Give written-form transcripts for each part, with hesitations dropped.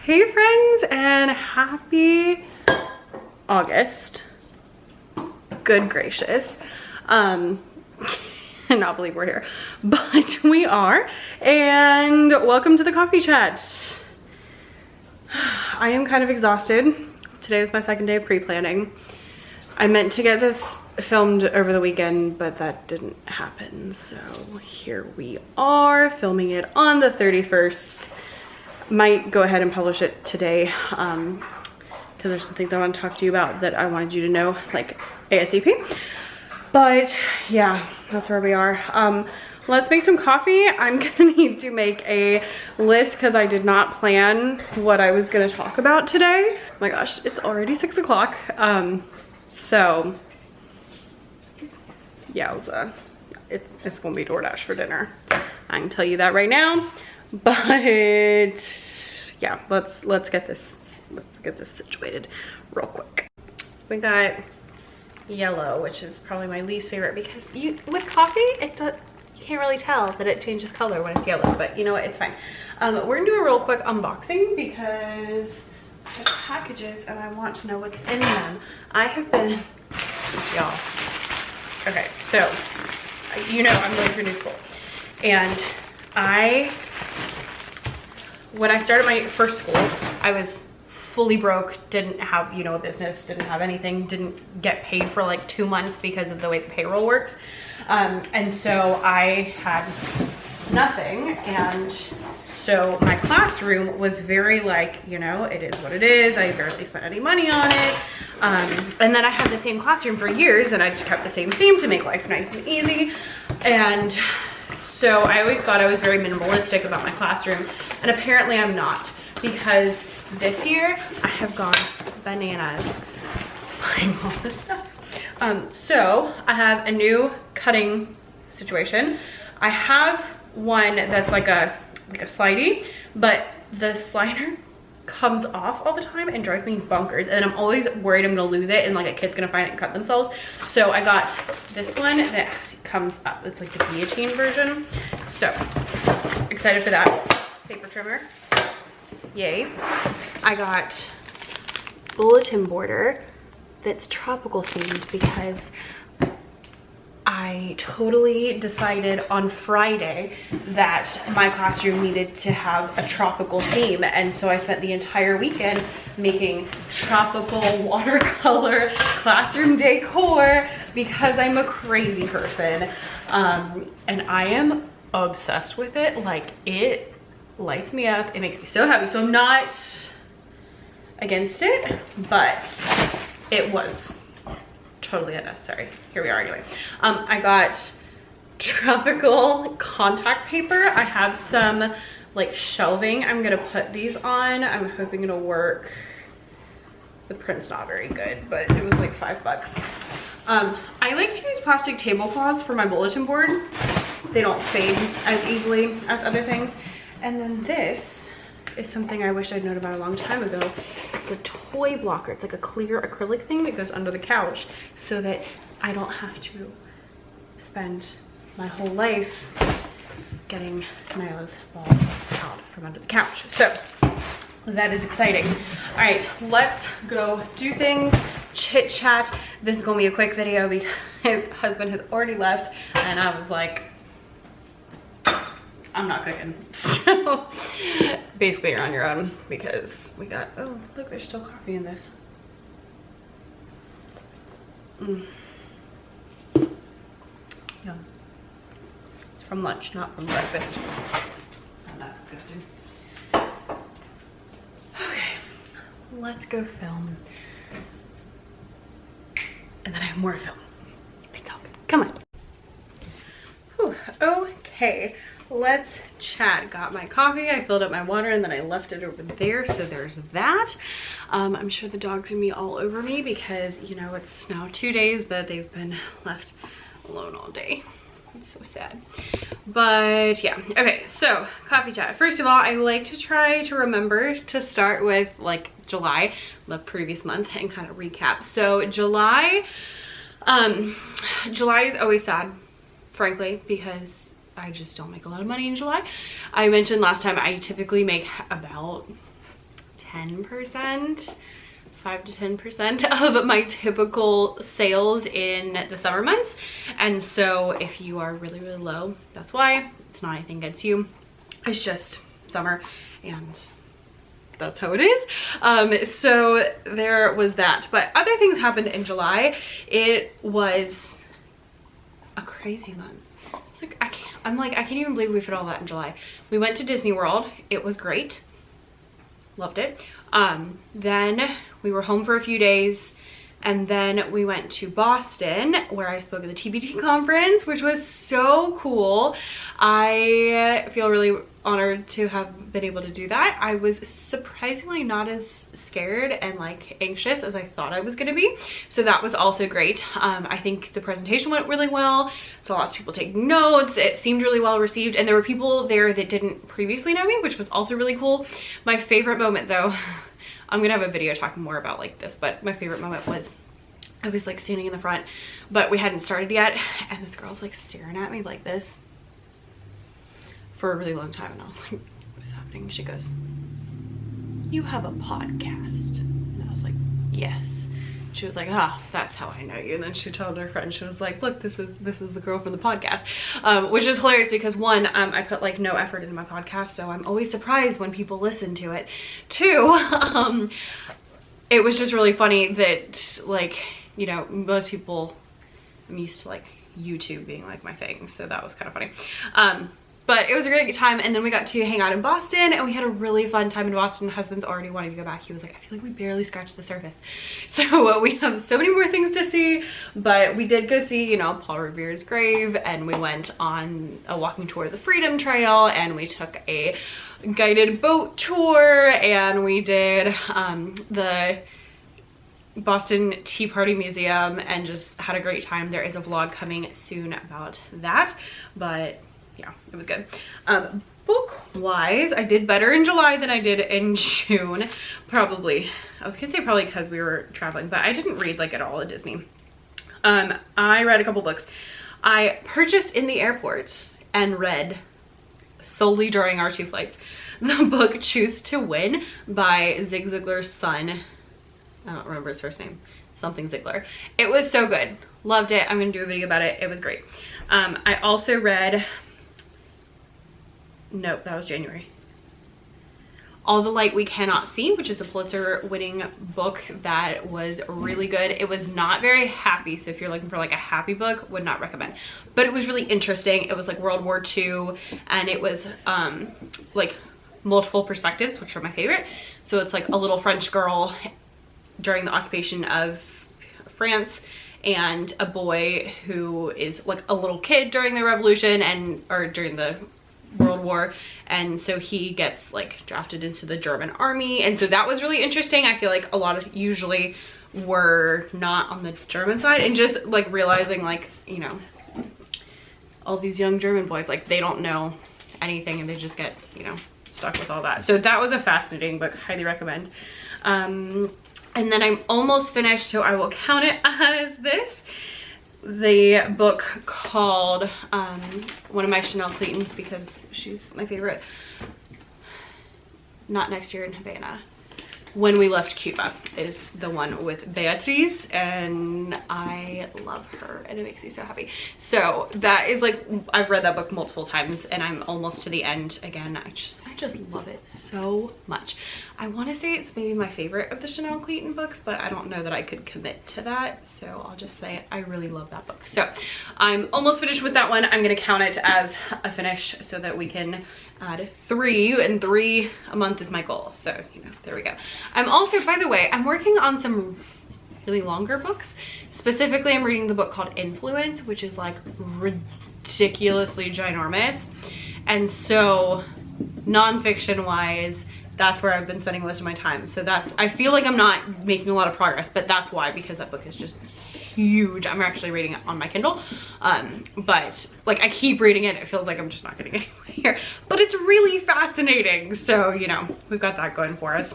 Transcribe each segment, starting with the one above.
Hey friends, and happy August. Good gracious. I cannot believe we're here, but we are. And welcome to the coffee chat. I am kind of exhausted. Today was my second day of pre-planning. I meant to get this filmed over the weekend, but that didn't happen. So here we are filming it on the 31st. Might go ahead and publish it today because there's some things I want to talk to you about that I wanted you to know, like ASAP. But yeah, that's where we are. Let's make some coffee. I'm gonna need to make a list because I did not plan what I was gonna talk about today. Oh my gosh, it's already 6 o'clock. So yeah, it's gonna be DoorDash for dinner. I can tell you that right now. But yeah, let's get this situated real quick. We got yellow, which is probably my least favorite because with coffee you can't really tell that it changes color when it's yellow, but you know what, it's fine. We're gonna do a real quick unboxing because I have packages and I want to know what's in them. I have been, y'all. Okay, so you know I'm going through new school, and when I started my first school, I was fully broke, didn't have, a business, didn't have anything, didn't get paid for like 2 months because of the way the payroll works. And so I had nothing. And so my classroom was very like, it is what it is. I barely spent any money on it. And then I had the same classroom for years and I just kept the same theme to make life nice and easy. And so I always thought I was very minimalistic about my classroom, and apparently I'm not, because this year I have gone bananas buying all this stuff. So I have a new cutting situation. I have one that's like a slidey, but the slider comes off all the time and drives me bonkers, and I'm always worried I'm gonna lose it and like a kid's gonna find it and cut themselves. So I got this one that comes up, it's like the guillotine version. So excited for that. Paper trimmer, yay. I got bulletin border that's tropical themed because I totally decided on Friday that my classroom needed to have a tropical theme, and so I spent the entire weekend making tropical watercolor classroom decor because I'm a crazy person, and I am obsessed with it. Like, it lights me up, it makes me so happy. So I'm not against it, but it was totally unnecessary. Here we are anyway. I got tropical contact paper. I have some like shelving I'm gonna put these on. I'm hoping it'll work. The print's not very good, but it was like $5. I like to use plastic tablecloths for my bulletin board. They don't fade as easily as other things. And then this is something I wish I'd known about a long time ago. It's a toy blocker. It's like a clear acrylic thing that goes under the couch so that I don't have to spend my whole life getting Nyla's ball out from under the couch. So that is exciting. All right, let's go do things, chit chat. This is gonna be a quick video because his husband has already left, and I was like, I'm not cooking. So basically you're on your own because we got, oh look, there's still coffee in this. Yeah. It's from lunch, not from breakfast. It's not that disgusting. Okay, let's go film. And then I have more to film. It's all good. Come on. Whew. Okay. Let's chat. Got my coffee, I filled up my water, and then I left it over there, so there's that. I'm sure the dogs are gonna be all over me because it's now 2 days that they've been left alone all day. It's so sad, but yeah. Okay, so coffee chat. First of all, I like to try to remember to start with like July, the previous month, and kind of recap. So July is always sad, frankly, because I just don't make a lot of money in July. I mentioned last time I typically make about 10%, 5 to 10% of my typical sales in the summer months. And so if you are really, really low, that's why. It's not anything against you. It's just summer and that's how it is. So there was that, but other things happened in July. It was a crazy month. It's like, I can't even believe we fit all that in July. We went to Disney World. It was great. Loved it. Then we were home for a few days, and then we went to Boston where I spoke at the TPT conference, which was so cool. I feel really honored to have been able to do that. I was surprisingly not as scared and like anxious as I thought I was gonna be. So that was also great. I think the presentation went really well. So lots of people taking notes. It seemed really well received. And there were people there that didn't previously know me, which was also really cool. My favorite moment though, I'm gonna have a video talking more about like this, but my favorite moment was I was like standing in the front, but we hadn't started yet. And this girl's like staring at me like this for a really long time, and I was like, what is happening? She goes, you have a podcast? And I was like, yes. She was like, ah, that's how I know you. And then she told her friend, she was like, look, this is the girl from the podcast, which is hilarious because one, I put like no effort into my podcast, so I'm always surprised when people listen to it. Two, it was just really funny that like, you know, most people, I'm used to like YouTube being like my thing, so that was kind of funny. But it was a really good time, and then we got to hang out in Boston, and we had a really fun time in Boston. Husband's already wanting to go back. He was like, I feel like we barely scratched the surface. So we have so many more things to see, but we did go see, you know, Paul Revere's grave, and we went on a walking tour of the Freedom Trail, and we took a guided boat tour, and we did the Boston Tea Party Museum and just had a great time. There is a vlog coming soon about that, but yeah, it was good. Book wise, I did better in July than I did in June. Probably, I was gonna say probably because we were traveling, but I didn't read like at all at Disney. I read a couple books. I purchased in the airport and read solely during our 2 flights the book Choose to Win by Zig Ziglar's son. I don't remember his first name, something Ziglar. It was so good. Loved it. I'm gonna do a video about it. It was great. I also read, nope, that was January, All the Light We Cannot See, which is a Pulitzer winning book that was really good. It was not very happy, so if you're looking for like a happy book, would not recommend. But it was really interesting. It was like World War II, and it was like multiple perspectives, which are my favorite. So it's like a little French girl during the occupation of France, and a boy who is like a little kid during the revolution or during the World War, and so he gets like drafted into the German army, and so that was really interesting. I feel like a lot of usually were not on the German side, and just like realizing like, you know, all these young German boys, like they don't know anything and they just get, you know, stuck with all that. So that was a fascinating book, highly recommend. And then I'm almost finished, so I will count it as this. The book called, one of my Chanel Claytons, because she's my favorite, Not Next Year in Havana, When We Left Cuba, is the one with Beatriz, and I love her and it makes me so happy. So that is like, I've read that book multiple times and I'm almost to the end again. I just love it so much. I want to say it's maybe my favorite of the Chanel Clayton books, but I don't know that I could commit to that, so I'll just say I really love that book. So I'm almost finished with that one. I'm going to count it as a finish so that we can add 3, and 3 a month is my goal. So, you know, there we go. I'm also, by the way, I'm working on some really longer books. Specifically, I'm reading the book called Influence, which is like ridiculously ginormous. And so nonfiction wise, that's where I've been spending most of my time. So that's, I feel like I'm not making a lot of progress, but that's why, because that book is just huge. I'm actually reading it on my Kindle, but like I keep reading it, it feels like I'm just not getting anywhere, but it's really fascinating. So, you know, we've got that going for us.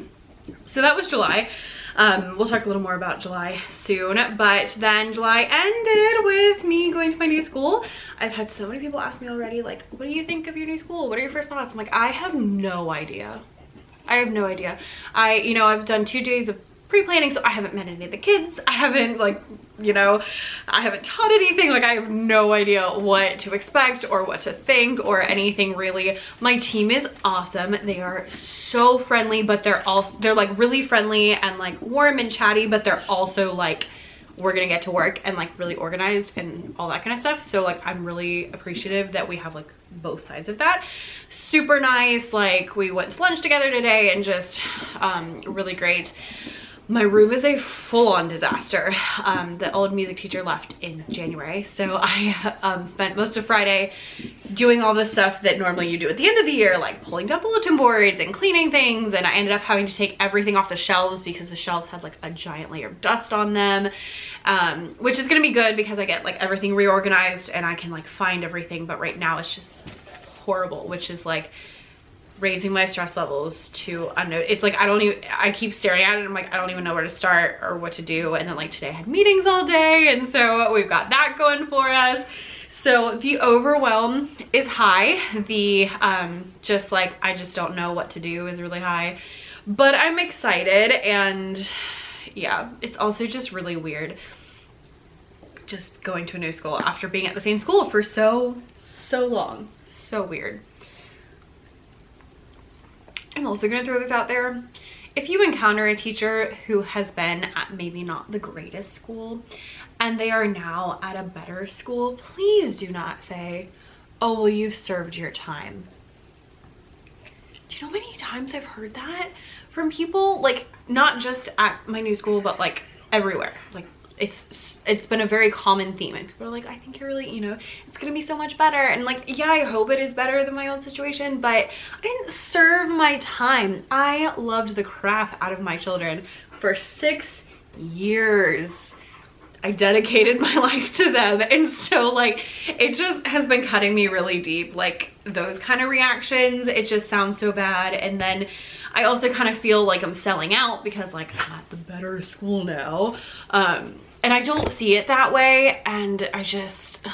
So that was July. We'll talk a little more about July soon, but then July ended with me going to my new school. I've had so many people ask me already, like, what do you think of your new school? What are your first thoughts? I'm like, I have no idea. I have no idea. I've done 2 days of pre-planning, so I haven't met any of the kids. I haven't I haven't taught anything. Like, I have no idea what to expect or what to think or anything really. My team is awesome. They are so friendly, but they're like really friendly and like warm and chatty, but they're also like, we're gonna get to work, and like really organized and all that kind of stuff. So like, I'm really appreciative that we have like both sides of that. Super nice. Like, we went to lunch together today and just really great. My room is a full-on disaster. The old music teacher left in January, so I spent most of Friday doing all the stuff that normally you do at the end of the year, like pulling down bulletin boards and cleaning things, and I ended up having to take everything off the shelves because the shelves had like a giant layer of dust on them, which is gonna be good because I get like everything reorganized and I can like find everything, but right now it's just horrible, which is like raising my stress levels to unknown. It's like, I keep staring at it and I'm like, I don't even know where to start or what to do. And then like today I had meetings all day, and so we've got that going for us. So the overwhelm is high. The just like, I just don't know what to do is really high, but I'm excited. And yeah, it's also just really weird just going to a new school after being at the same school for so long. So weird. I'm also gonna throw this out there. If you encounter a teacher who has been at maybe not the greatest school and they are now at a better school, please do not say, oh, well, you've served your time. Do you know how many times I've heard that from people? Like, not just at my new school, but like everywhere. Like, it's been a very common theme, and people are like, I think you're really, it's gonna be so much better. And like, yeah, I hope it is better than my old situation, but I didn't serve my time. I loved the crap out of my children for 6 years. I dedicated my life to them, and so like, it just has been cutting me really deep. Like, those kind of reactions, it just sounds so bad. And then I also kind of feel like I'm selling out because like, I'm at the better school now, and I don't see it that way. And I just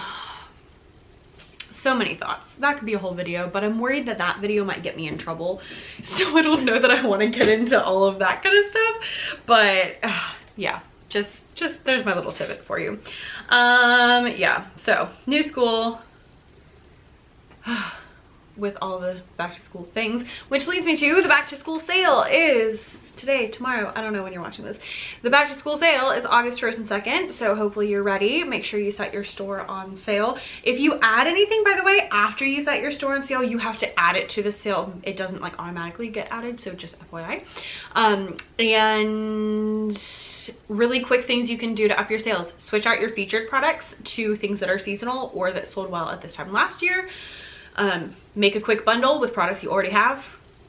so many thoughts. That could be a whole video, but I'm worried that that video might get me in trouble, so I don't know that I want to get into all of that kind of stuff. But yeah, just there's my little tidbit for you. Yeah, so new school with all the back to school things, which leads me to the back to school sale is today, tomorrow, I don't know when you're watching this. The back to school sale is August 1st and 2nd, so hopefully you're ready. Make sure you set your store on sale. If you add anything, by the way, after you set your store on sale, you have to add it to the sale. It doesn't like automatically get added, so just FYI. And really quick things you can do to up your sales: switch out your featured products to things that are seasonal or that sold well at this time last year. Make a quick bundle with products you already have.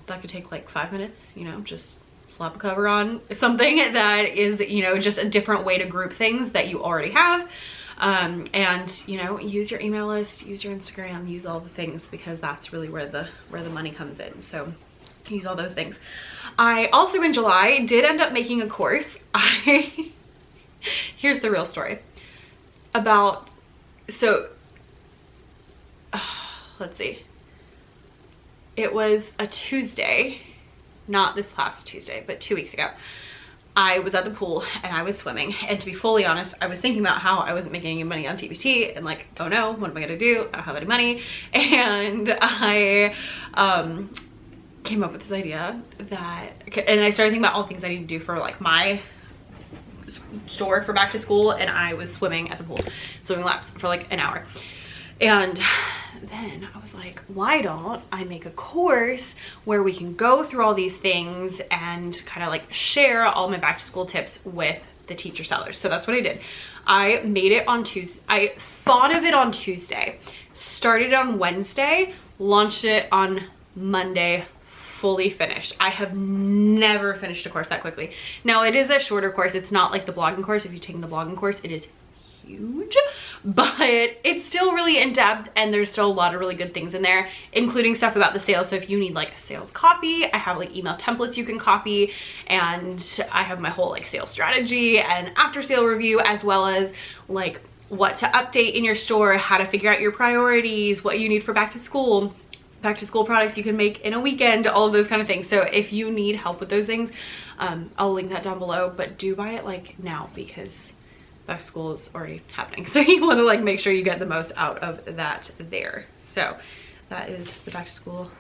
That could take like 5 minutes, just slap a cover on something that is, just a different way to group things that you already have. And use your email list, use your Instagram, use all the things, because that's really where the money comes in. So use all those things. I also in July did end up making a course. Here's the real story about, let's see, it was a Tuesday, not this past Tuesday, but 2 weeks ago. I was at the pool and I was swimming, and to be fully honest, I was thinking about how I wasn't making any money on TPT, and like, oh no, what am I gonna do? I don't have any money. And I came up with this idea and I started thinking about all the things I need to do for like my store for back to school, and I was swimming at the pool, swimming laps for like an hour. And then I was like, why don't I make a course where we can go through all these things and kind of like share all my back to school tips with the teacher sellers. So that's what I did. I made it on Tuesday. I thought of it on Tuesday, started on Wednesday, launched it on Monday, fully finished. I have never finished a course that quickly. Now, it is a shorter course. It's not like the blogging course. If you've taken the blogging course, it is huge, but it's still really in-depth, and there's still a lot of really good things in there, including stuff about the sales. So if you need like a sales copy, I have like email templates you can copy, and I have my whole like sales strategy and after sale review, as well as like what to update in your store, how to figure out your priorities, what you need for back to school, back to school products you can make in a weekend, all of those kind of things. So if you need help with those things, I'll link that down below, but do buy it like now because back to school is already happening. So you want to like make sure you get the most out of that there. So that is the back to school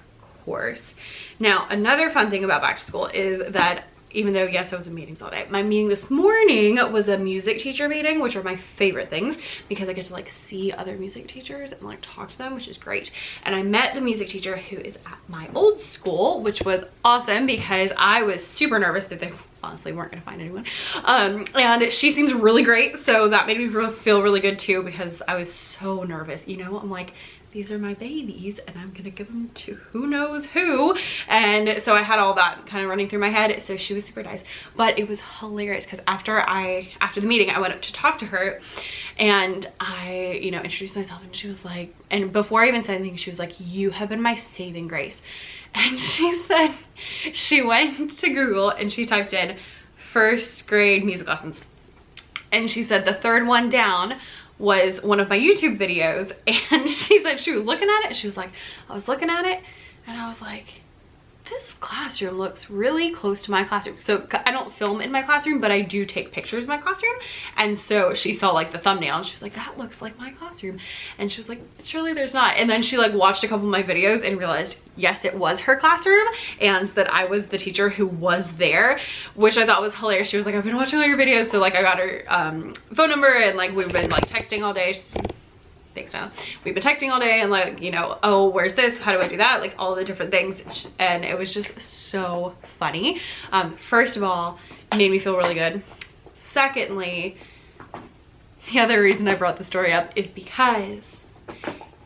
course. Now, another fun thing about back to school is that even though, yes, I was in meetings all day, my meeting this morning was a music teacher meeting, which are my favorite things because I get to like see other music teachers and like talk to them, which is great. And I met the music teacher who is at my old school, which was awesome because I was super nervous that they honestly weren't gonna find anyone. And she seems really great, so that made me feel really good too because I was so nervous. You know, I'm like, these are my babies and I'm gonna give them to who knows who. And so I had all that kind of running through my head. So she was super nice, but it was hilarious because after the meeting, I went up to talk to her and I, you know, introduced myself and she was like, and before I even said anything, she was like, you have been my saving grace. And she said, she went to Google and she typed in first grade music lessons. And she said the third one down was one of my YouTube videos, and she said she was looking at it. She was like, I was looking at it and I was like, this classroom looks really close to my classroom. So I don't film in my classroom, but I do take pictures of my classroom. And so she saw like the thumbnail and she was like, that looks like my classroom. And she was like, surely there's not. And then she like watched a couple of my videos and realized, yes, it was her classroom and that I was the teacher who was there, which I thought was hilarious. She was like, I've been watching all your videos. So like I got her phone number and like we've been like texting all day. Thanks, Nana. We've been texting all day and like, you know, oh, where's this? How do I do that? Like all the different things. And it was just so funny. First of all, it made me feel really good. Secondly, the other reason I brought the story up is because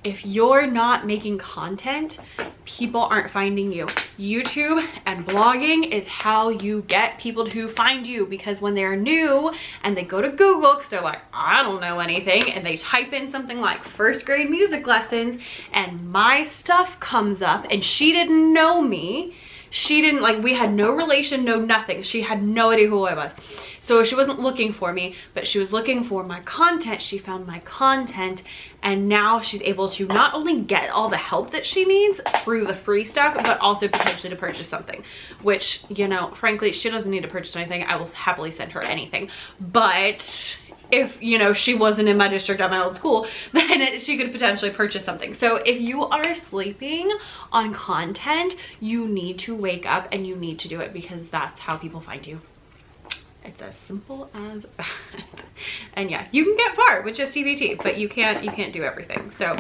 if you're not making content, people aren't finding you. YouTube and blogging is how you get people to find you, because when they're new and they go to Google because they're like, I don't know anything, and they type in something like first grade music lessons and my stuff comes up and she didn't know me. She didn't, like, we had no relation, no nothing. She had no idea who I was. So she wasn't looking for me, but she was looking for my content. She found my content and now she's able to not only get all the help that she needs through the free stuff, but also potentially to purchase something, which, you know, frankly, she doesn't need to purchase anything. I will happily send her anything. But if, you know, she wasn't in my district at my old school, then she could potentially purchase something. So if you are sleeping on content, you need to wake up and you need to do it, because that's how people find you. It's as simple as that. And yeah, you can get far with just TPT, but you can't do everything. So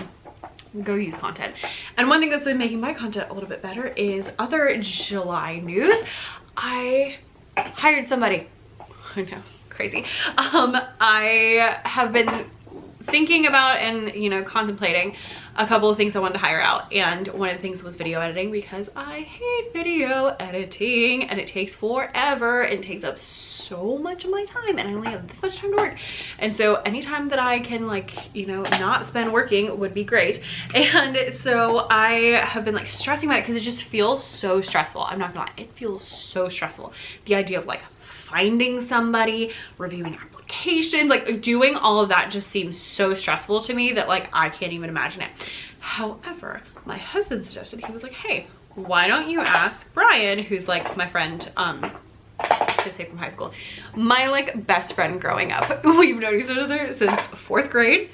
go use content. And one thing that's been making my content a little bit better is other July news. I hired somebody. I know, crazy. I have been thinking about and, you know, contemplating a couple of things I wanted to hire out, and one of the things was video editing, because I hate video editing and it takes forever and it takes up so much of my time and I only have this much time to work. And so anytime that I can, like, you know, not spend working would be great. And so I have been like stressing about it because it just feels so stressful. I'm not gonna lie, it feels so stressful. The idea of like finding somebody, reviewing applications, like doing all of that just seems so stressful to me that like I can't even imagine it. However, my husband suggested, he was like, hey, why don't you ask Brian, who's like my friend, to say from high school, my like best friend growing up. We've known each other since 4th grade,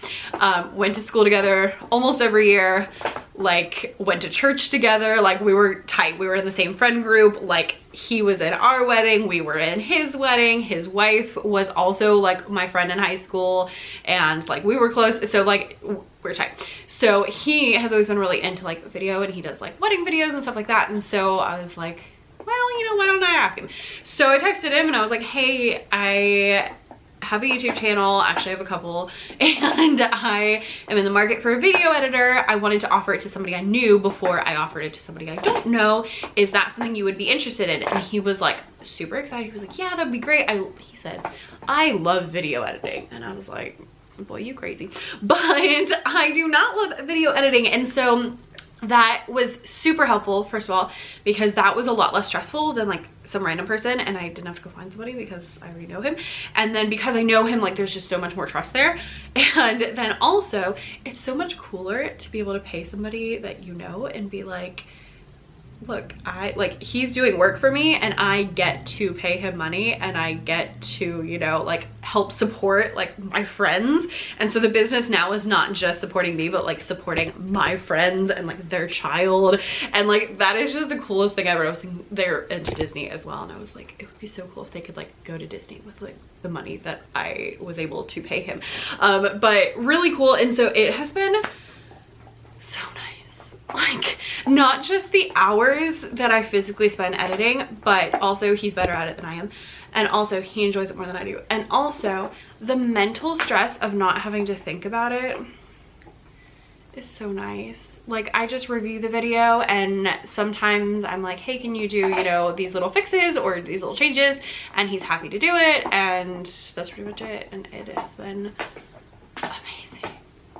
went to school together almost every year, like went to church together, like we were tight, we were in the same friend group, like he was in our wedding, we were in his wedding, his wife was also like my friend in high school, and like we were close, so like we're tight. So he has always been really into like video, and he does like wedding videos and stuff like that. And so I was like, well, you know, why don't I ask him? So I texted him and I was like, hey, I have a YouTube channel, actually I have a couple, and I am in the market for a video editor. I wanted to offer it to somebody I knew before I offered it to somebody I don't know. Is that something you would be interested in? And he was like super excited. He was like, yeah, that'd be great. He said, I love video editing. And I was like, boy, you crazy. But I do not love video editing. And so that was super helpful, first of all, because that was a lot less stressful than like some random person, and I didn't have to go find somebody because I already know him. And then because I know him, like there's just so much more trust there. And then also it's so much cooler to be able to pay somebody that you know and be like, look, he's doing work for me and I get to pay him money, and I get to, you know, like help support like my friends. And so the business now is not just supporting me, but like supporting my friends and like their child. And like that is just the coolest thing ever. I was thinking they're into Disney as well, and I was like, it would be so cool if they could like go to Disney with like the money that I was able to pay him. But really cool. And so it has been so nice. Like not just the hours that I physically spend editing, but also he's better at it than I am, and also he enjoys it more than I do, and also the mental stress of not having to think about it is so nice. Like I just review the video, and sometimes I'm like, hey, can you do, you know, these little fixes or these little changes, and he's happy to do it, and that's pretty much it. And it has been amazing.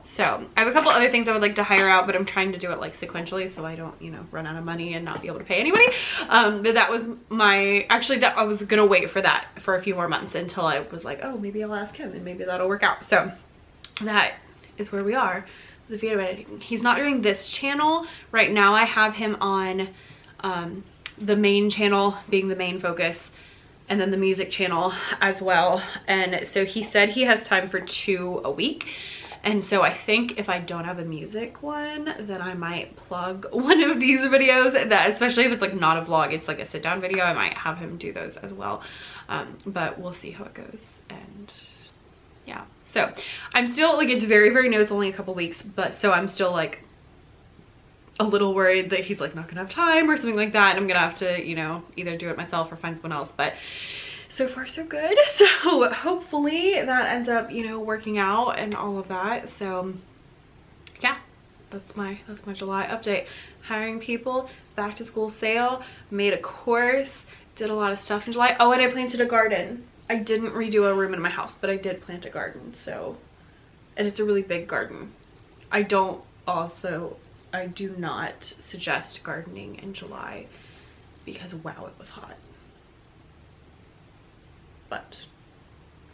So I have a couple other things I would like to hire out, but I'm trying to do it like sequentially so I don't, you know, run out of money and not be able to pay anybody. But that was actually that I was gonna wait for that for a few more months until I was like, oh, maybe I'll ask him and maybe that'll work out. So that is where we are, the video editing. He's not doing this channel right now. I have him on the main channel being the main focus, and then the music channel as well. And so he said he has time for 2 a week. And so I think if I don't have a music one, then I might plug one of these videos, that especially if it's like not a vlog, it's like a sit down video, I might have him do those as well. But we'll see how it goes. And yeah, so I'm still like, it's very, very new. It's only a couple weeks, but so I'm still like a little worried that he's like not gonna have time or something like that. And I'm gonna have to, you know, either do it myself or find someone else. But so far so good. So hopefully that ends up, you know, working out and all of that. So yeah, that's my July update. Hiring people, back to school sale, made a course, did a lot of stuff in July. Oh, and I planted a garden. I didn't redo a room in my house, but I did plant a garden. So, and it's a really big garden. I do not suggest gardening in July because wow, it was hot. But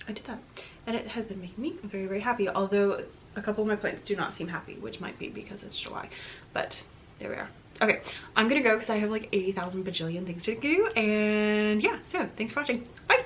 I did that, and it has been making me very, very happy, although a couple of my plants do not seem happy, which might be because it's July, but there we are. Okay, I'm gonna go because I have like 80,000 bajillion things to do, and yeah, so thanks for watching. Bye.